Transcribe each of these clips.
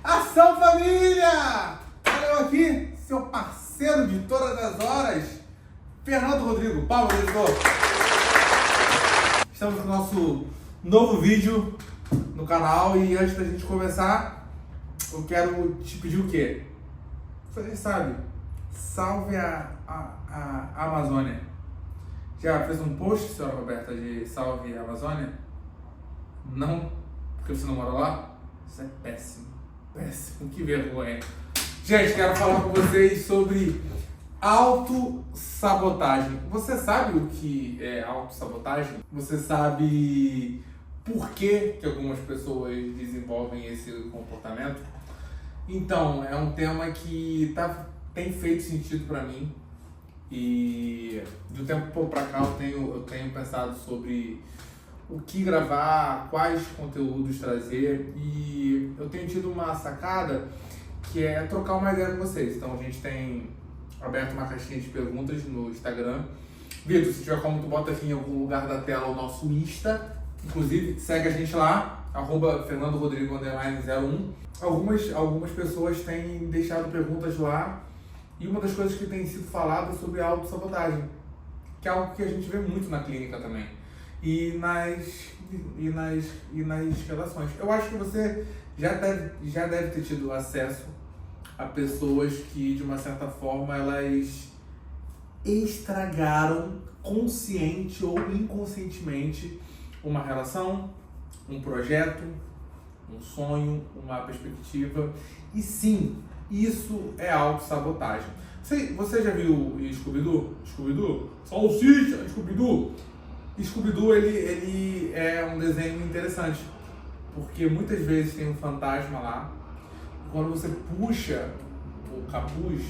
Ação, família! Olha eu aqui, seu parceiro de todas as horas, Fernando Rodrigo. Palmas, editor! Estamos no nosso novo vídeo no canal e antes da gente começar, eu quero te pedir o quê? Você já sabe, salve a Amazônia. Já fez um post, senhora Roberta, de salve a Amazônia? Não, porque você não mora lá? Isso é péssimo, péssimo, que vergonha. Gente, quero falar com vocês sobre autossabotagem. Você sabe o que é autossabotagem? Você sabe por que algumas pessoas desenvolvem esse comportamento? Então, é um tema que tem feito sentido para mim e de um tempo para cá eu tenho pensado sobre o que gravar, quais conteúdos trazer e eu tenho tido uma sacada que é trocar uma ideia com vocês. Então a gente tem aberto uma caixinha de perguntas no Instagram. Vitor, se tiver como tu bota aqui em algum lugar da tela o nosso Insta, inclusive segue a gente lá, @FernandoRodrigo_01. Algumas pessoas têm deixado perguntas lá e uma das coisas que tem sido falada é sobre a autossabotagem, que é algo que a gente vê muito na clínica também e nas relações. Eu acho que você já deve ter tido acesso a pessoas que, de uma certa forma, elas estragaram consciente ou inconscientemente uma relação, um projeto, um sonho, uma perspectiva. E sim, isso é autossabotagem. Você já viu Scooby-Doo? Scooby-Doo? Salsicha! Scooby-Doo! Scooby-Doo, ele é um desenho interessante, porque muitas vezes tem um fantasma lá, e quando você puxa o capuz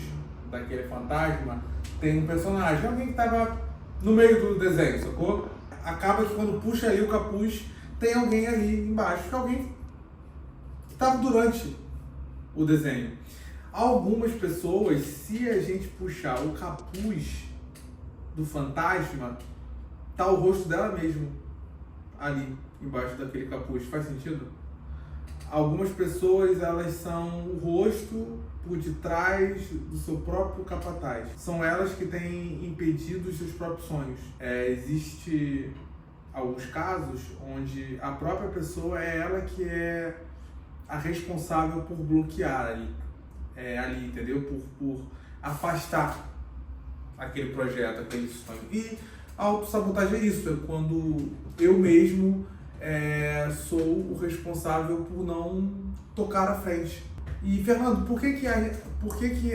daquele fantasma, tem um personagem, alguém que estava no meio do desenho, sacou? Acaba que quando puxa ali o capuz, tem alguém ali embaixo, que é alguém que estava durante o desenho. Algumas pessoas, se a gente puxar o capuz do fantasma, tá o rosto dela mesmo ali embaixo daquele capuz. Faz sentido? Algumas pessoas, elas são o rosto por detrás do seu próprio capataz. São elas que têm impedido os seus próprios sonhos. Existe alguns casos onde a própria pessoa é ela que é a responsável por bloquear ali, entendeu? Por afastar aquele projeto, aquele sonho. E a autossabotagem é isso, é quando eu mesmo sou o responsável por não tocar à frente. E, Fernando, por que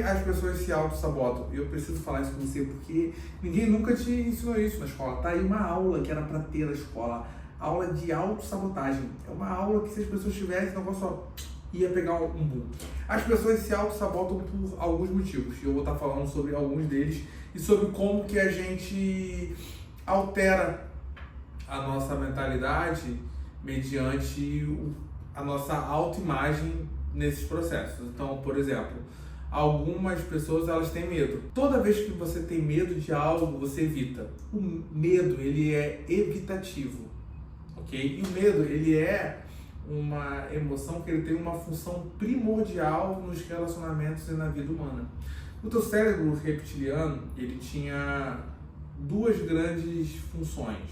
as pessoas se autossabotam? Eu preciso falar isso com você porque ninguém nunca te ensinou isso na escola. Tá aí uma aula que era para ter na escola, aula de autossabotagem. É uma aula que se as pessoas tivessem, não só ia pegar um boom. As pessoas se autossabotam por alguns motivos. Eu vou estar falando sobre alguns deles e sobre como que a gente altera a nossa mentalidade mediante a nossa autoimagem nesses processos. Então, por exemplo, algumas pessoas, elas têm medo. Toda vez que você tem medo de algo, você evita. O medo, ele é evitativo, ok? E o medo, ele é uma emoção que ele tem uma função primordial nos relacionamentos e na vida humana. O teu cérebro reptiliano, ele tinha duas grandes funções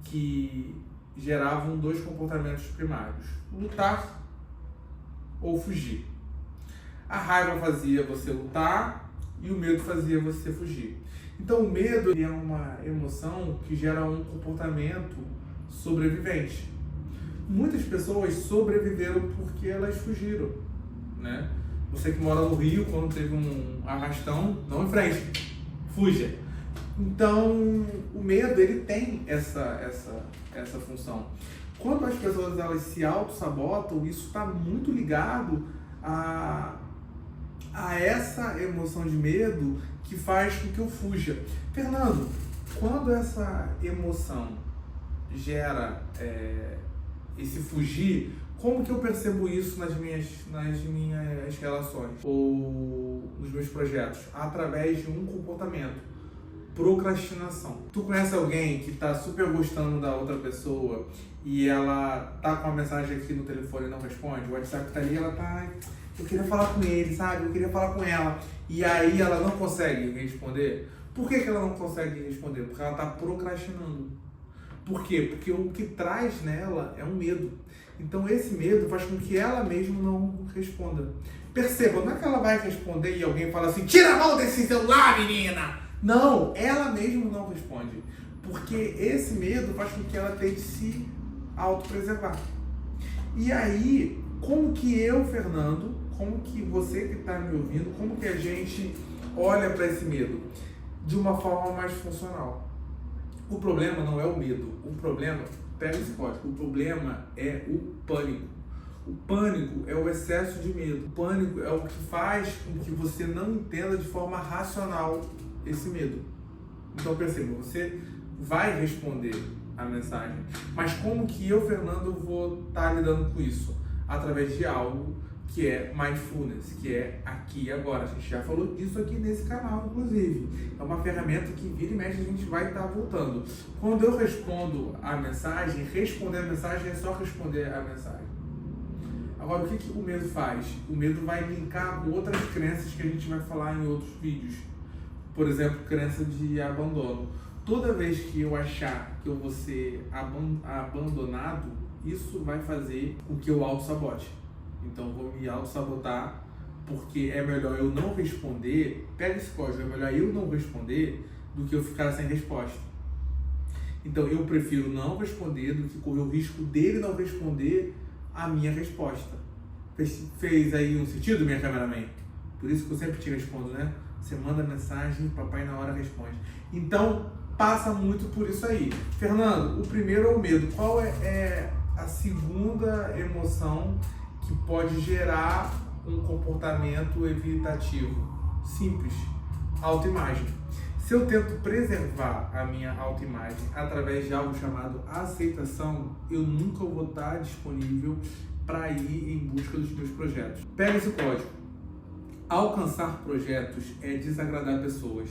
que geravam dois comportamentos primários: lutar ou fugir. A raiva fazia você lutar e o medo fazia você fugir. Então o medo, ele é uma emoção que gera um comportamento sobrevivente. Muitas pessoas sobreviveram porque elas fugiram, né? Você que mora no Rio, quando teve um arrastão, não enfrente, fuja. Então, o medo, ele tem essa função. Quando as pessoas, elas se auto-sabotam, isso está muito ligado a essa emoção de medo que faz com que eu fuja. Fernando, quando essa emoção gera esse fugir, como que eu percebo isso nas minhas relações ou nos meus projetos? Através de um comportamento. procrastinação. Tu conhece alguém que tá super gostando da outra pessoa e ela tá com a mensagem aqui no telefone e não responde? O WhatsApp tá ali, ela tá... Eu queria falar com ele, sabe? Eu queria falar com ela. E aí ela não consegue responder. Por que ela não consegue responder? Porque ela tá procrastinando. Por quê? Porque o que traz nela é um medo. Então esse medo faz com que ela mesma não responda. Perceba, não é que ela vai responder e alguém fala assim, tira a mão desse celular, menina! Não, ela mesma não responde. Porque esse medo faz com que ela tente se autopreservar. E aí, como que eu, Fernando, como que você que está me ouvindo, como que a gente olha para esse medo? De uma forma mais funcional. O problema não é o medo, o problema, pega esse código, o problema é o pânico. O pânico é o excesso de medo. O pânico é o que faz com que você não entenda de forma racional esse medo. Então perceba, você vai responder a mensagem, mas como que eu, Fernando, vou estar lidando com isso? Através de algo que é mindfulness, que é aqui e agora. A gente já falou disso aqui nesse canal, inclusive. É uma ferramenta que vira e mexe a gente vai estar voltando. Quando eu respondo a mensagem, responder a mensagem é só responder a mensagem. Agora, o que o medo faz? O medo vai linkar com outras crenças que a gente vai falar em outros vídeos. Por exemplo, crença de abandono. Toda vez que eu achar que eu vou ser abandonado, isso vai fazer com que eu auto-sabote. Então, eu vou me auto-sabotar, porque é melhor eu não responder. Pega esse código, é melhor eu não responder do que eu ficar sem resposta. Então, eu prefiro não responder do que correr o risco dele não responder a minha resposta. Fez aí um sentido, minha cameraman? Por isso que eu sempre te respondo, né? Você manda mensagem, papai na hora responde. Então, passa muito por isso aí. Fernando, o primeiro é o medo. Qual é a segunda emoção que pode gerar um comportamento evitativo? Simples, autoimagem. Se eu tento preservar a minha autoimagem através de algo chamado aceitação, eu nunca vou estar disponível para ir em busca dos meus projetos. Pega esse código. Alcançar projetos é desagradar pessoas.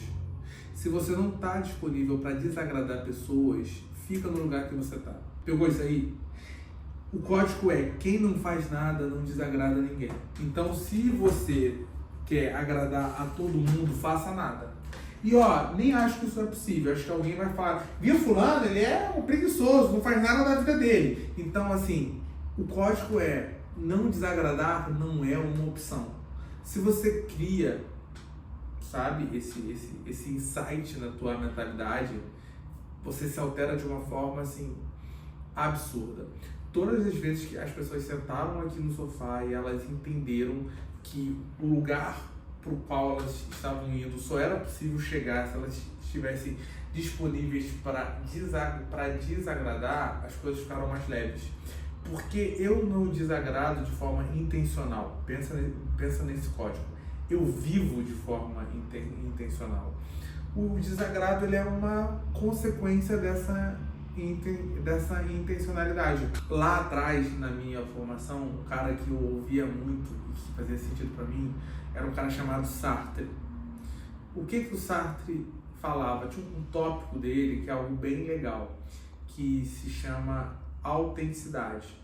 Se você não está disponível para desagradar pessoas, fica no lugar que você está. Pegou isso aí? O código é: quem não faz nada não desagrada ninguém. Então, se você quer agradar a todo mundo, faça nada. E ó, nem acho que isso é possível. Acho que alguém vai falar, viu fulano, ele é um preguiçoso, não faz nada da vida dele. Então, assim, o código é: não desagradar não é uma opção. Se você cria, sabe, esse insight na tua mentalidade, você se altera de uma forma, assim, absurda. Todas as vezes que as pessoas sentaram aqui no sofá e elas entenderam que o lugar para o qual elas estavam indo só era possível chegar se elas estivessem disponíveis para desagradar, as coisas ficaram mais leves. Porque eu não desagrado de forma intencional. Pensa nesse código. Eu vivo de forma intencional. O desagrado, ele é uma consequência dessa intencionalidade. Lá atrás, na minha formação, um cara que eu ouvia muito e que fazia sentido para mim era um cara chamado Sartre. O que o Sartre falava? Tinha um tópico dele que é algo bem legal, que se chama autenticidade.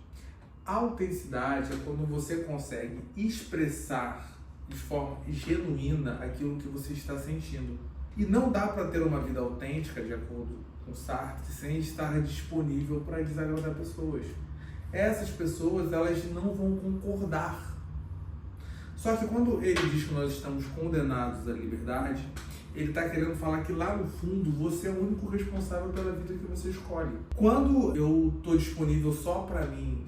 A autenticidade é quando você consegue expressar de forma genuína aquilo que você está sentindo. E não dá para ter uma vida autêntica, de acordo com Sartre, sem estar disponível para desagradar pessoas. Essas pessoas, elas não vão concordar. Só que quando ele diz que nós estamos condenados à liberdade, ele está querendo falar que lá no fundo você é o único responsável pela vida que você escolhe. Quando eu estou disponível só para mim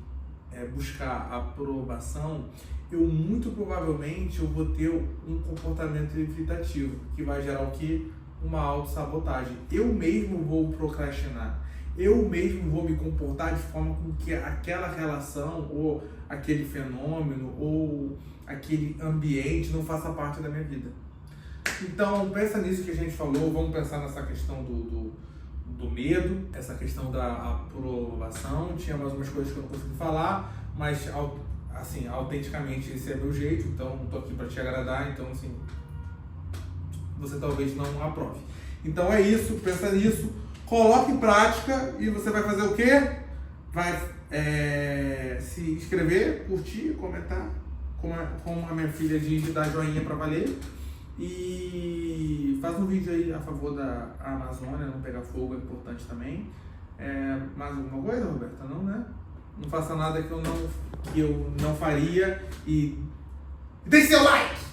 buscar aprovação, eu muito provavelmente eu vou ter um comportamento evitativo, que vai gerar o quê? Uma autossabotagem. Eu mesmo vou procrastinar. Eu mesmo vou me comportar de forma com que aquela relação, ou aquele fenômeno, ou aquele ambiente não faça parte da minha vida. Então, pensa nisso que a gente falou, vamos pensar nessa questão do medo, essa questão da aprovação. Tinha mais umas coisas que eu não consegui falar, mas assim, autenticamente esse é meu jeito, então não tô aqui para te agradar, então assim, você talvez não aprove. Então é isso, pensa nisso, coloque em prática e você vai fazer o quê? Vai se inscrever, curtir, comentar, como a minha filha diz, dar joinha pra valer. E faz um vídeo aí a favor da Amazônia, não pegar fogo, é importante também. Mais alguma coisa, Roberta? Não, né? Não faça nada que eu não faria e deixe seu like!